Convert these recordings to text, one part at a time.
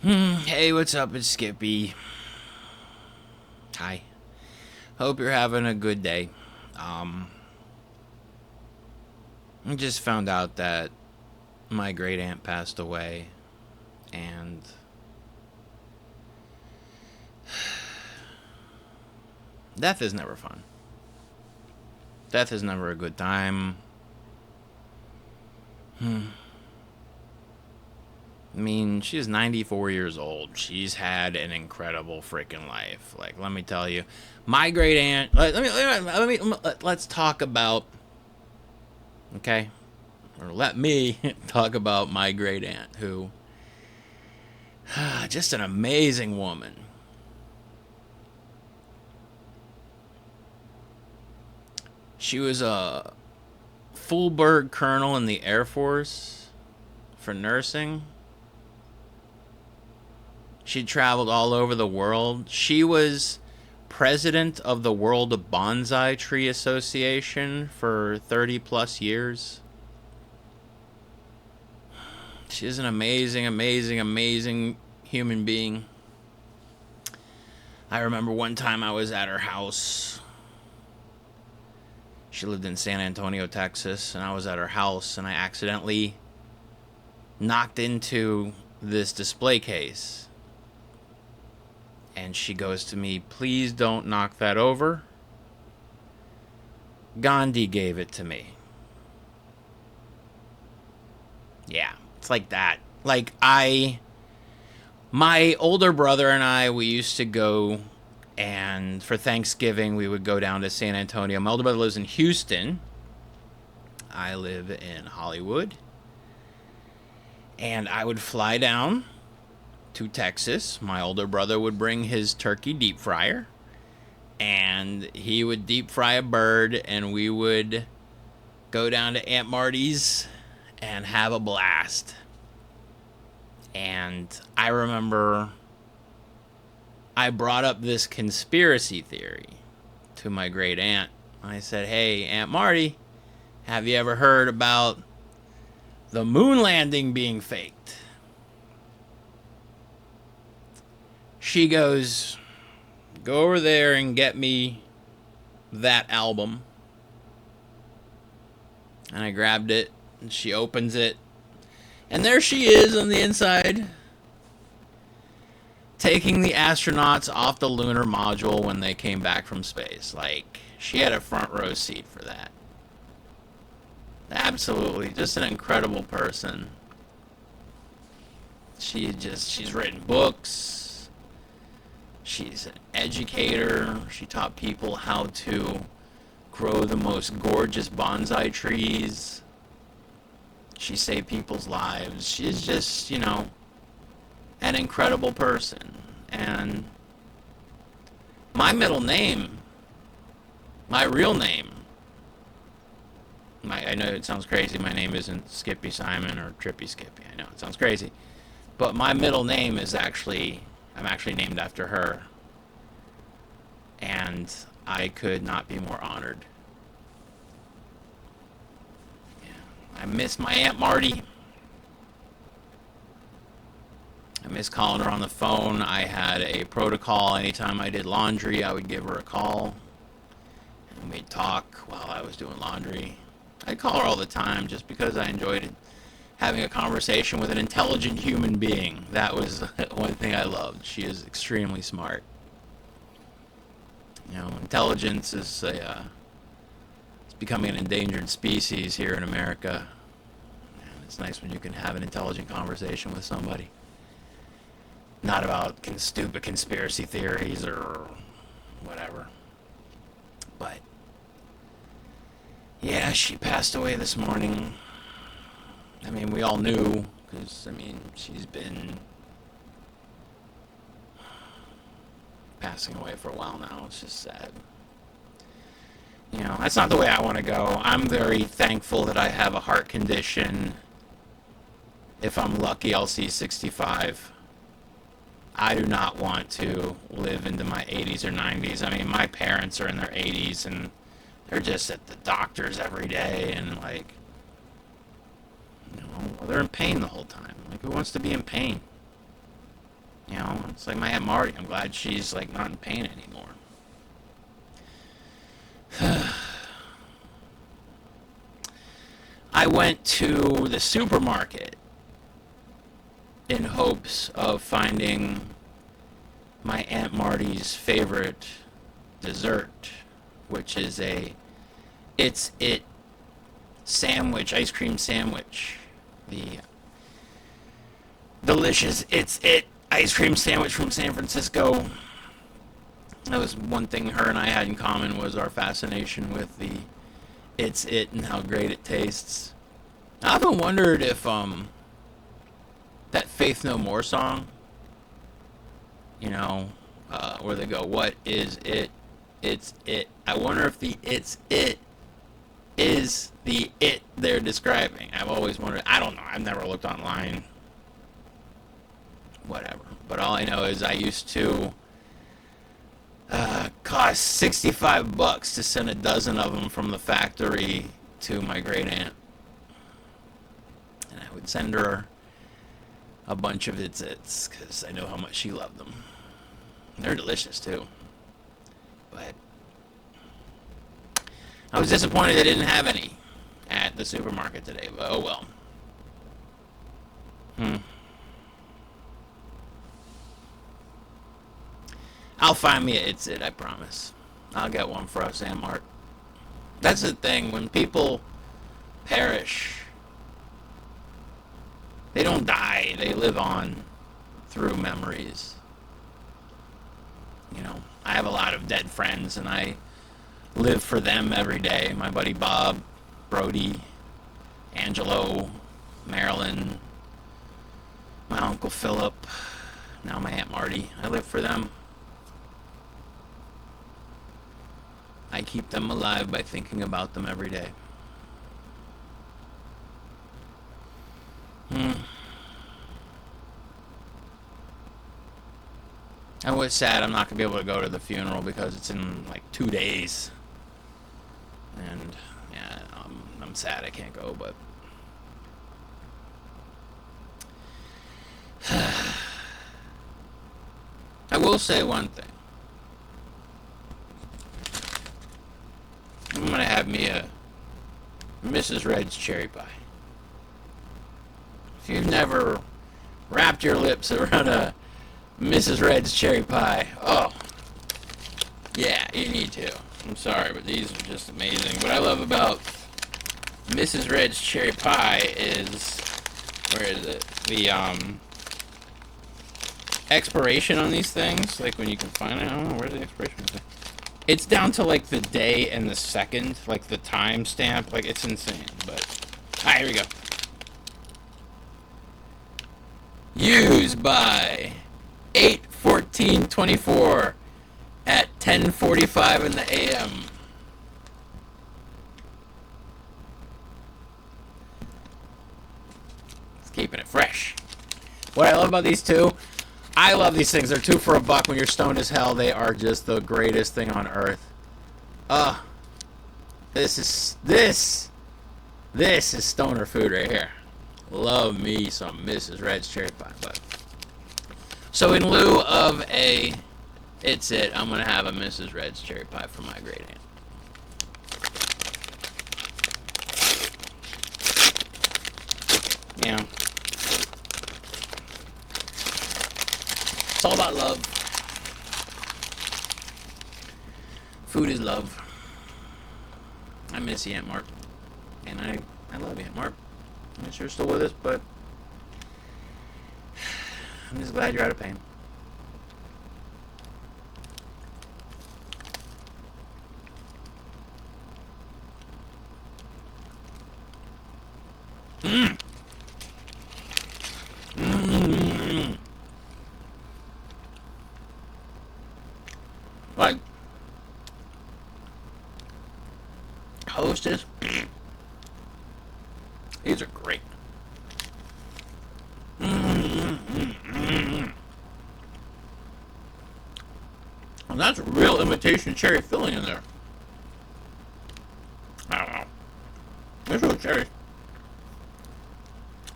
Hey, what's up? It's Skippy. Hi. Hope you're having a good day. Um, I just found out that my great aunt passed away, and death is never fun. Death is never a good time. I mean, she's 94 years old. She's had an incredible freaking life. Like, let me tell you, my great aunt. Let's talk about. Okay, or let me talk about my great aunt, who, just an amazing woman. She was a Fulberg colonel in the Air Force for nursing. She traveled all over the world. She was president of the World Bonsai Tree Association for 30 plus years. She's an amazing, amazing, amazing human being. I remember one time I was at her house. She lived in San Antonio, Texas, and I was at her house, and I accidentally knocked into this display case. And she goes to me, "Please don't knock that over. Gandhi gave it to me." Yeah, it's like that. My older brother and I, we used to go, and for Thanksgiving, we would go down to San Antonio. My older brother lives in Houston. I live in Hollywood. And I would fly down to Texas. My older brother would bring his turkey deep fryer, and he would deep fry a bird, and we would go down to Aunt Marty's and have a blast. And I remember I brought up this conspiracy theory to my great aunt. I said, "Hey, Aunt Marty, have you ever heard about the moon landing being faked?" She goes, "Go over there and get me that album." And I grabbed it, and she opens it, and there she is on the inside, taking the astronauts off the lunar module when they came back from space. Like, she had a front row seat for that. Absolutely, just an incredible person. She's written books. She's an educator. She taught people how to grow the most gorgeous bonsai trees. She saved people's lives. She's just, an incredible person. And my middle name, my real name, I know it sounds crazy. My name isn't Skippy Simon or Trippy Skippy. I know it sounds crazy. But my middle name is I'm actually named after her. And I could not be more honored. Yeah. I miss my Aunt Marty. I miss calling her on the phone. I had a protocol. Anytime I did laundry, I would give her a call. And we'd talk while I was doing laundry. I'd call her all the time just because I enjoyed it. Having a conversation with an intelligent human being. That was one thing I loved. She is extremely smart. Intelligence is it's becoming an endangered species here in America. And it's nice when you can have an intelligent conversation with somebody. Not about stupid conspiracy theories or whatever. But yeah, she passed away this morning. I mean, we all knew, because, she's been passing away for a while now. It's just sad. That's not the way I want to go. I'm very thankful that I have a heart condition. If I'm lucky, I'll see 65. I do not want to live into my 80s or 90s. My parents are in their 80s, and they're just at the doctors every day, and they're in pain the whole time. Who wants to be in pain? You know, it's like my Aunt Marty. I'm glad she's like not in pain anymore. I went to the supermarket in hopes of finding my Aunt Marty's favorite dessert, which is a It's It sandwich, ice cream sandwich. The delicious It's It ice cream sandwich from San Francisco. That was one thing her and I had in common, was our fascination with the It's It and how great it tastes. I often wondered if that Faith No More song, you know, where they go, "What is it? It's it." I wonder if the "It's it" is the it they're describing. I've always wondered. I don't know. I've never looked online. Whatever. But all I know is I used to cost $65 to send a dozen of them from the factory to my great aunt, and I would send her a bunch of It's Its because I know how much she loved them. They're delicious too. But I was disappointed they didn't have any at the supermarket today, but oh well. I'll find me a It's It, I promise. I'll get one for us, Aunt Mart. That's the thing, when people perish, they don't die, they live on through memories. You know, I have a lot of dead friends, and I live for them every day. My buddy Bob, Brody, Angelo, Marilyn, my Uncle Philip, now my Aunt Marty. I live for them. I keep them alive by thinking about them every day. I was sad I'm not going to be able to go to the funeral because it's in like 2 days. And yeah, I'm sad I can't go, but I will say one thing. I'm going to have me a Mrs. Red's cherry pie. If you've never wrapped your lips around a Mrs. Red's cherry pie, oh, yeah, you need to. I'm sorry, but these are just amazing. What I love about Mrs. Red's cherry pie is, where is it? The expiration on these things, like when you can find it. I don't know, where's the expiration? It's down to like the day and the second, like the time stamp. Like, it's insane. But alright, here we go. Used by 8/14/24 at 10:45 in the AM. It's keeping it fresh. What I love about these two, I love these things. They're $2 for $1 when you're stoned as hell. They are just the greatest thing on earth. This is stoner food right here. Love me some Mrs. Red's cherry pie. But so in lieu of a It's It, I'm gonna have a Mrs. Red's cherry pie for my great aunt. Yeah. It's all about love. Food is love. I miss you, Aunt Mark. And I love you, Aunt Mark. I'm not sure you're still with us, but I'm just glad you're out of pain. Like Hostess, these are great. And that's real imitation cherry filling in there. I don't know. It's real cherry.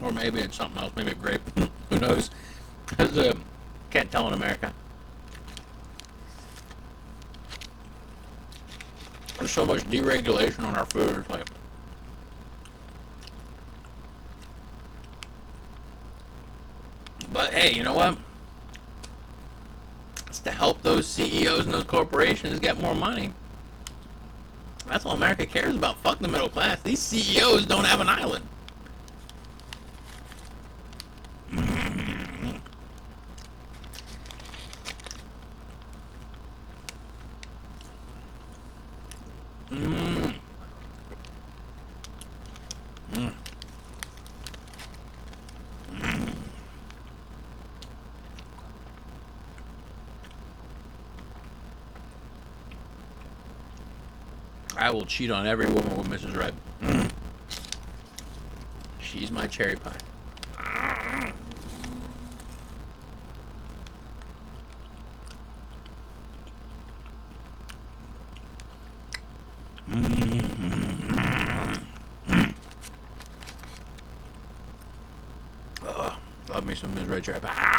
Or maybe it's something else. Maybe a grape. Who knows? Can't tell in America. There's so much deregulation on our food. It's like, but hey, you know what? It's to help those CEOs and those corporations get more money. That's all America cares about. Fuck the middle class. These CEOs don't have an island. I will cheat on every woman with Mrs. Red. She's my cherry pie. Love me some Mrs. Red cherry pie.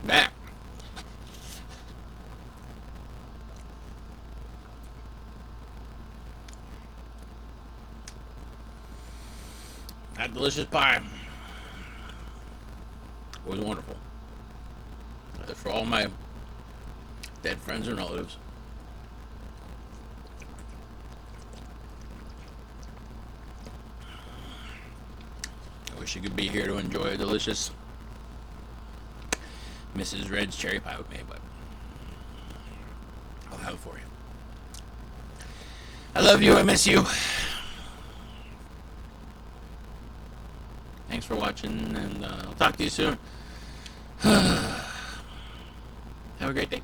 Back. That delicious pie was wonderful. For all my dead friends and relatives. I wish you could be here to enjoy a delicious Mrs. Red's cherry pie with me, but I'll have it for you. I love you. I miss you. Thanks for watching, and I'll talk to you soon. Have a great day.